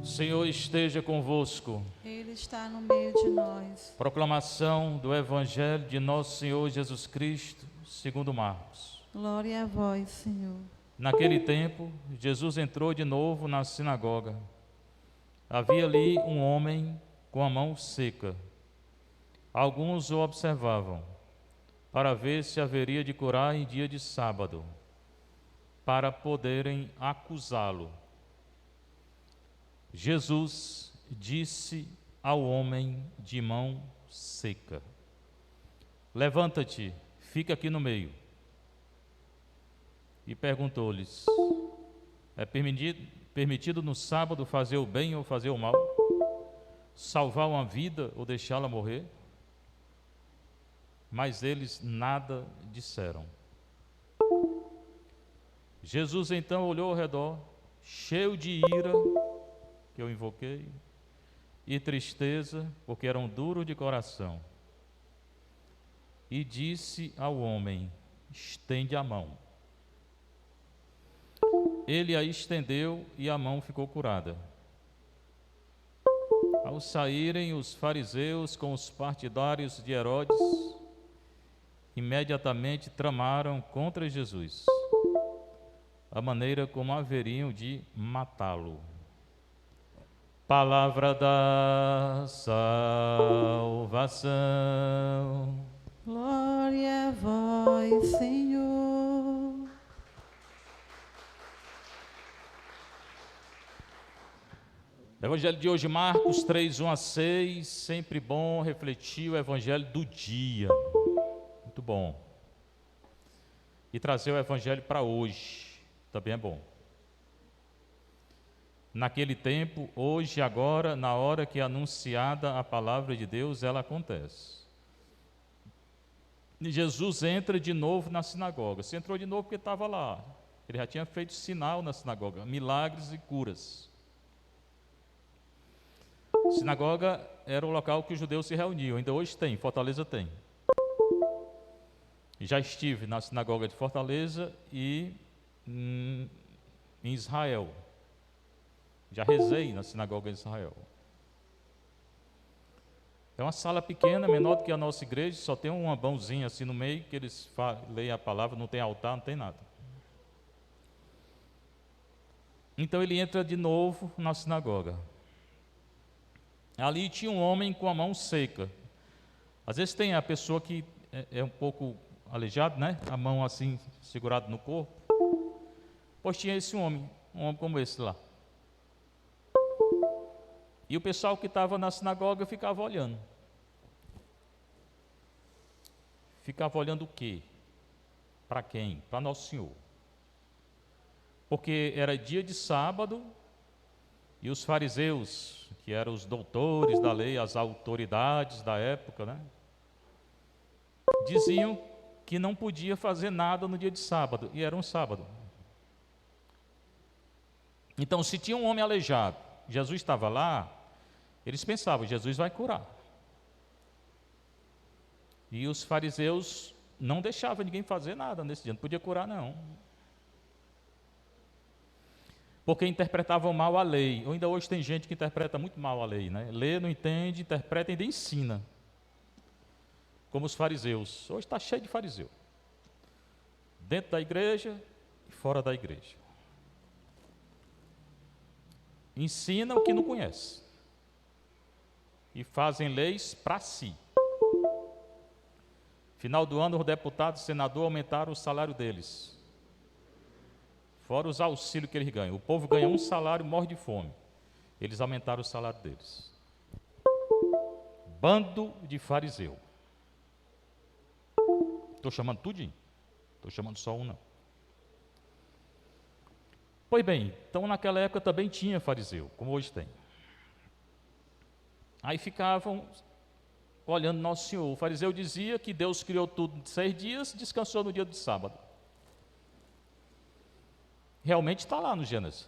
Senhor esteja convosco. Ele está no meio de nós. Proclamação do Evangelho de nosso Senhor Jesus Cristo, segundo Marcos. Glória a vós, Senhor. Naquele tempo, Jesus entrou de novo na sinagoga. Havia ali um homem com a mão seca. Alguns o observavam, para ver se haveria de curar em dia de sábado, para poderem acusá-lo. Jesus disse ao homem de mão seca: levanta-te, fica aqui no meio. E perguntou-lhes: é permitido no sábado fazer o bem ou fazer o mal? Salvar uma vida ou deixá-la morrer? Mas eles nada disseram. Jesus então olhou ao redor, cheio de ira, que eu invoquei, e tristeza, porque eram duros de coração, e disse ao homem: estende a mão. Ele a estendeu e a mão ficou curada. Ao saírem os fariseus com os partidários de Herodes, imediatamente tramaram contra Jesus a maneira como haveriam de matá-lo. Palavra da salvação. Glória a vós, Senhor. Evangelho de hoje, Marcos 3, 1 a 6, sempre bom refletir o Evangelho do dia, muito bom. E trazer o Evangelho para hoje, também é bom. Naquele tempo, hoje, agora, na hora que é anunciada a palavra de Deus, ela acontece. E Jesus entra de novo na sinagoga. Se entrou de novo porque estava lá. Ele já tinha feito sinal na sinagoga, milagres e curas. Sinagoga era o local que os judeus se reuniam, ainda hoje tem, Fortaleza tem. Já estive na sinagoga de Fortaleza e em Israel. Já rezei na sinagoga de Israel. É uma sala pequena, menor do que a nossa igreja, só tem um ambãozinho assim no meio, que eles leem a palavra, não tem altar, não tem nada. Então ele entra de novo na sinagoga. Ali tinha um homem com a mão seca. Às vezes tem a pessoa que é um pouco aleijada, né? A mão assim, segurada no corpo. Pois tinha esse homem, um homem como esse lá. E o pessoal que estava na sinagoga ficava olhando. Ficava olhando o quê? Para quem? Para Nosso Senhor. Porque era dia de sábado e os fariseus, que eram os doutores da lei, as autoridades da época, né, diziam que não podia fazer nada no dia de sábado, e era um sábado. Então, se tinha um homem aleijado, Jesus estava lá, eles pensavam: Jesus vai curar. E os fariseus não deixavam ninguém fazer nada nesse dia, não podia curar não. Porque interpretavam mal a lei. Ou ainda hoje tem gente que interpreta muito mal a lei, né? Lê, não entende, interpreta e ainda ensina. Como os fariseus. Hoje está cheio de fariseu. Dentro da igreja e fora da igreja. Ensina o que não conhece. E fazem leis para si. Final do ano, os deputados e senadores aumentaram o salário deles. Fora os auxílios que eles ganham. O povo ganha um salário e morre de fome. Eles aumentaram o salário deles. Bando de fariseu. Estou chamando tudinho. Estou chamando só um não. Pois bem, então naquela época também tinha fariseu, como hoje tem. Aí ficavam olhando Nosso Senhor. O fariseu dizia que Deus criou tudo em 6 dias, descansou no dia do sábado. Realmente está lá no Gênesis,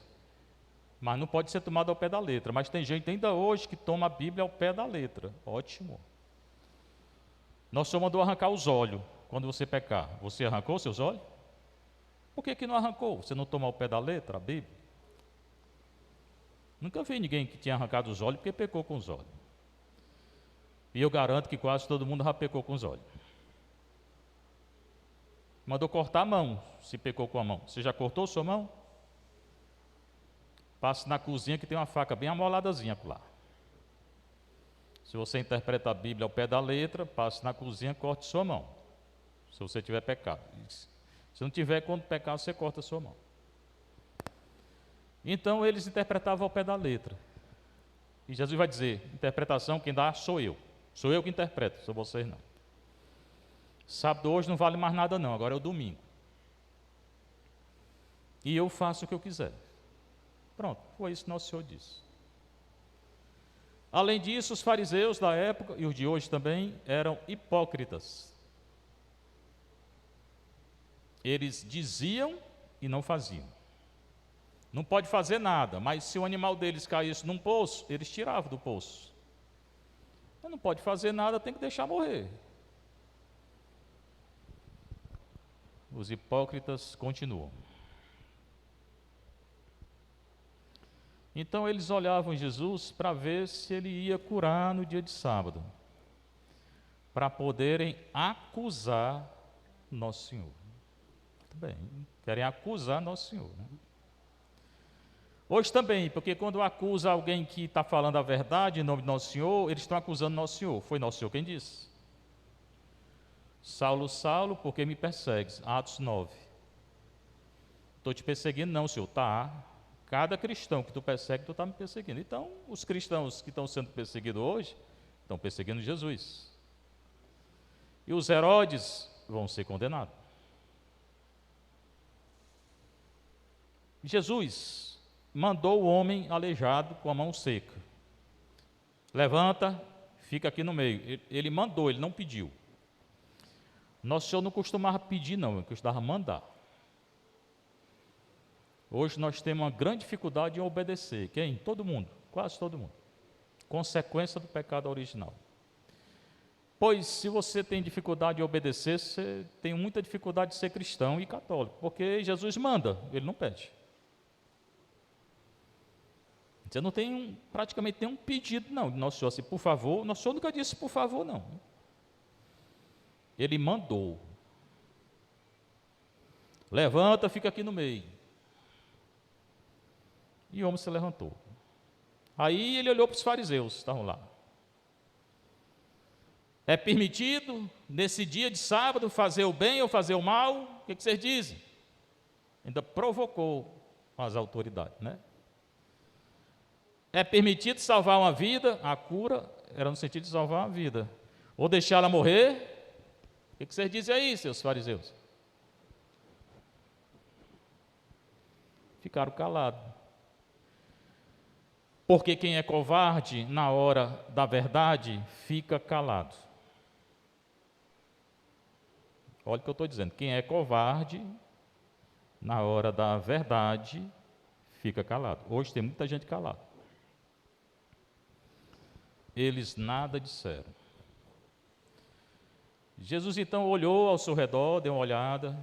mas não pode ser tomado ao pé da letra. Mas tem gente ainda hoje que toma a Bíblia ao pé da letra. Ótimo. Nosso Senhor mandou arrancar os olhos quando você pecar. Você arrancou seus olhos? Por que não arrancou? Você não toma ao pé da letra a Bíblia? Nunca vi ninguém que tinha arrancado os olhos porque pecou com os olhos. E eu garanto que quase todo mundo já pecou com os olhos. Mandou cortar a mão, se pecou com a mão. Você já cortou sua mão? Passe na cozinha que tem uma faca bem amoladazinha lá. Se você interpreta a Bíblia ao pé da letra, passe na cozinha e corte sua mão. Se você tiver pecado. Se não tiver, quando pecar, você corta a sua mão. Então eles interpretavam ao pé da letra. E Jesus vai dizer, interpretação quem dá sou eu. Sou eu que interpreto, sou vocês não. Sábado hoje não vale mais nada não, agora é o domingo. E eu faço o que eu quiser. Pronto, foi isso que nosso Senhor disse. Além disso, os fariseus da época, e os de hoje também, eram hipócritas. Eles diziam e não faziam. Não pode fazer nada, mas se o animal deles caísse num poço, eles tiravam do poço. Mas não pode fazer nada, tem que deixar morrer. Os hipócritas continuam. Então eles olhavam Jesus para ver se ele ia curar no dia de sábado, para poderem acusar Nosso Senhor. Muito bem, querem acusar Nosso Senhor, né? Hoje também, porque quando acusa alguém que está falando a verdade em nome de Nosso Senhor, eles estão acusando Nosso Senhor. Foi Nosso Senhor quem disse. Saulo, Saulo, por que me persegues? Atos 9. Estou te perseguindo? Não, Senhor, tá. Cada cristão que tu persegue, tu está me perseguindo. Então, os cristãos que estão sendo perseguidos hoje, estão perseguindo Jesus. E os Herodes vão ser condenados. Jesus mandou o homem aleijado com a mão seca. Levanta, fica aqui no meio. Ele mandou, ele não pediu. Nosso Senhor não costumava pedir, não, ele costumava mandar. Hoje nós temos uma grande dificuldade em obedecer. Quem? Todo mundo, quase todo mundo. Consequência do pecado original. Pois se você tem dificuldade em obedecer, você tem muita dificuldade de ser cristão e católico, porque Jesus manda, ele não pede. Você não tem praticamente nenhum pedido, não, de Nosso Senhor, assim, por favor. Nosso Senhor nunca disse por favor, não. Ele mandou. Levanta, fica aqui no meio. E o homem se levantou. Aí ele olhou para os fariseus, estavam lá. É permitido, nesse dia de sábado, fazer o bem ou fazer o mal? O que vocês dizem? Ainda provocou as autoridades, né? É permitido salvar uma vida? A cura era no sentido de salvar uma vida. Ou deixá-la morrer? O que vocês dizem aí, seus fariseus? Ficaram calados. Porque quem é covarde na hora da verdade fica calado. Olha o que eu estou dizendo. Quem é covarde na hora da verdade fica calado. Hoje tem muita gente calada. Eles nada disseram. Jesus então olhou ao seu redor, deu uma olhada,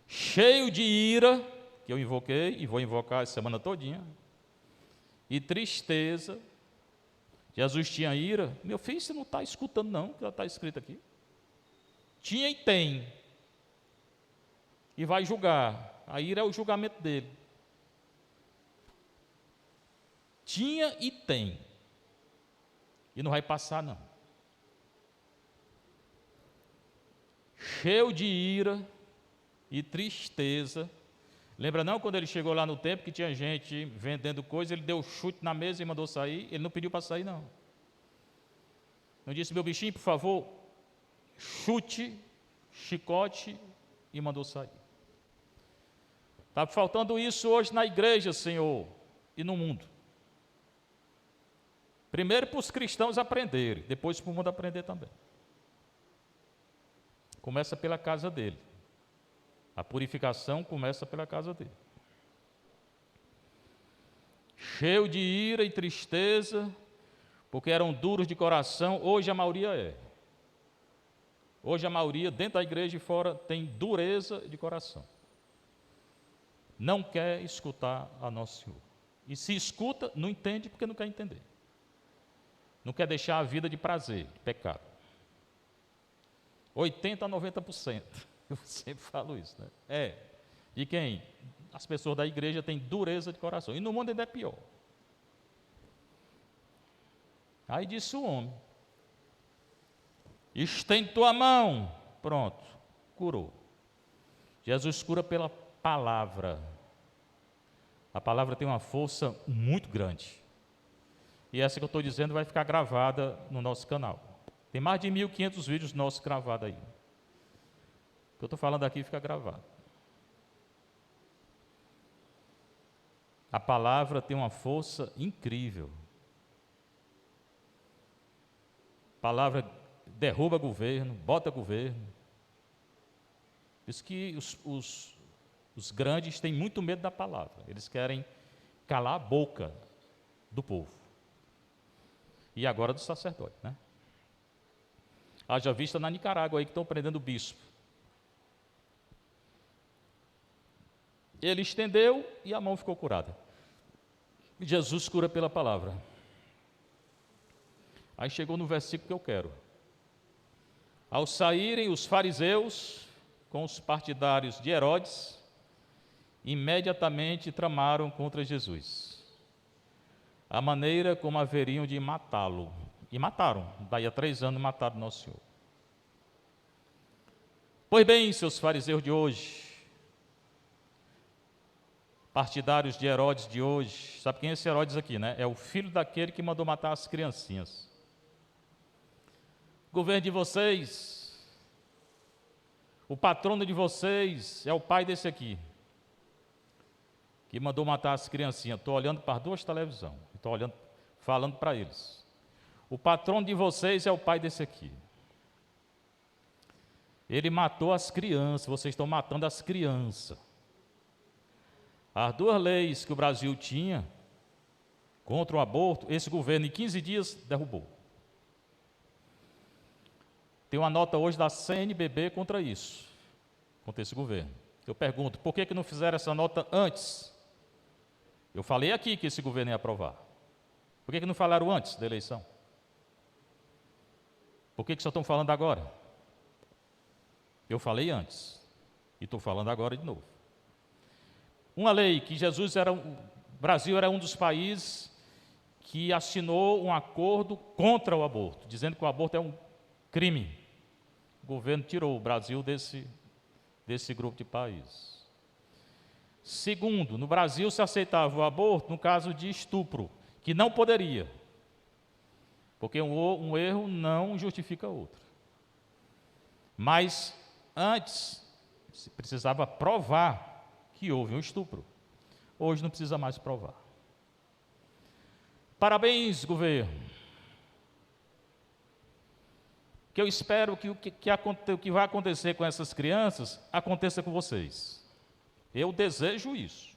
cheio de ira, que eu invoquei e vou invocar a semana todinha, e tristeza. Jesus tinha ira. Meu filho, você não está escutando não, que já está escrito aqui. Tinha e tem. E vai julgar. A ira é o julgamento dele. Tinha e tem. E não vai passar não. Cheio de ira e tristeza. Lembra não quando ele chegou lá no templo que tinha gente vendendo coisa, ele deu chute na mesa e mandou sair? Ele não pediu para sair não. Não disse, meu bichinho, por favor, chute, chicote, e mandou sair. Está faltando isso hoje na igreja, Senhor, e no mundo. Primeiro para os cristãos aprenderem, depois para o mundo aprender também. Começa pela casa dele. A purificação começa pela casa dele. Cheio de ira e tristeza, porque eram duros de coração, hoje a maioria é. Hoje a maioria, dentro da igreja e fora, tem dureza de coração. Não quer escutar a Nosso Senhor. E se escuta, não entende porque não quer entender. Não quer deixar a vida de prazer, de pecado. 80% a 90%. Eu sempre falo isso, né? De quem? As pessoas da igreja têm dureza de coração. E no mundo ainda é pior. Aí disse o homem: estende tua mão. Pronto, curou. Jesus cura pela palavra. A palavra tem uma força muito grande. E essa que eu estou dizendo vai ficar gravada no nosso canal. Tem mais de 1.500 vídeos nossos gravados aí. O que eu estou falando aqui fica gravado. A palavra tem uma força incrível. A palavra derruba governo, bota governo. Por isso que os grandes têm muito medo da palavra. Eles querem calar a boca do povo. E agora do sacerdote, né? Haja vista na Nicarágua aí que estão prendendo o bispo. Ele estendeu e a mão ficou curada. Jesus cura pela palavra. Aí chegou no versículo que eu quero. Ao saírem os fariseus com os partidários de Herodes, imediatamente tramaram contra Jesus, a maneira como haveriam de matá-lo. E mataram, daí a 3 anos mataram Nosso Senhor. Pois bem, seus fariseus de hoje, partidários de Herodes de hoje, sabe quem é esse Herodes aqui, né? É o filho daquele que mandou matar as criancinhas. O governo de vocês, o patrono de vocês é o pai desse aqui, que mandou matar as criancinhas. Estou olhando para as 2 televisões, estou olhando, falando para eles. O patrono de vocês é o pai desse aqui. Ele matou as crianças, vocês estão matando as crianças. As 2 leis que o Brasil tinha contra o aborto, esse governo em 15 dias derrubou. Tem uma nota hoje da CNBB contra isso, contra esse governo. Eu pergunto, por que não fizeram essa nota antes? Eu falei aqui que esse governo ia aprovar. Por que não falaram antes da eleição? Por que só estão falando agora? Eu falei antes e estou falando agora de novo. Uma lei que o Brasil era um dos países que assinou um acordo contra o aborto, dizendo que o aborto é um crime. O governo tirou o Brasil desse grupo de países. Segundo, no Brasil se aceitava o aborto no caso de estupro, que não poderia, porque um erro não justifica outro. Mas antes se precisava provar que houve um estupro. Hoje não precisa mais provar. Parabéns, governo. Que eu espero que o que vai acontecer com essas crianças aconteça com vocês. Eu desejo isso.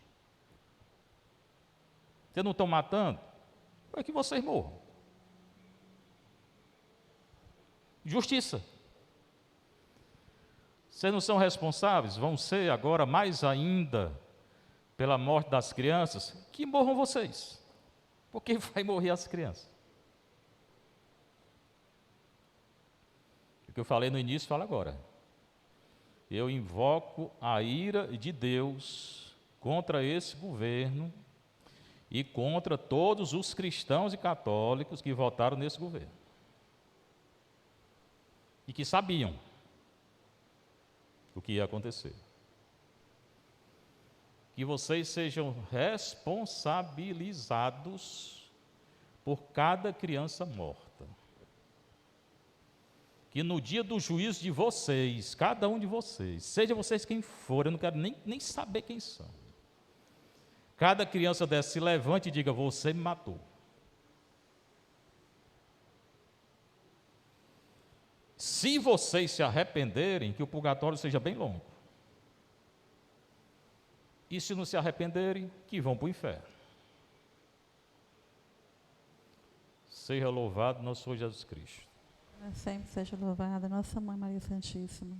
Vocês não estão matando? É que vocês morram. Justiça. Vocês não são responsáveis? Vão ser agora mais ainda pela morte das crianças? Que morram vocês. Porque vai morrer as crianças. O que eu falei no início, falo agora. Eu invoco a ira de Deus contra esse governo e contra todos os cristãos e católicos que votaram nesse governo. E que sabiam o que ia acontecer. Que vocês sejam responsabilizados por cada criança morta. Que no dia do juízo de vocês, cada um de vocês, seja vocês quem for, eu não quero nem saber quem são. Cada criança dessa se levante e diga: você me matou. Se vocês se arrependerem, que o purgatório seja bem longo. E se não se arrependerem, que vão para o inferno. Seja louvado nosso Senhor Jesus Cristo. Sempre seja louvada nossa Mãe Maria Santíssima.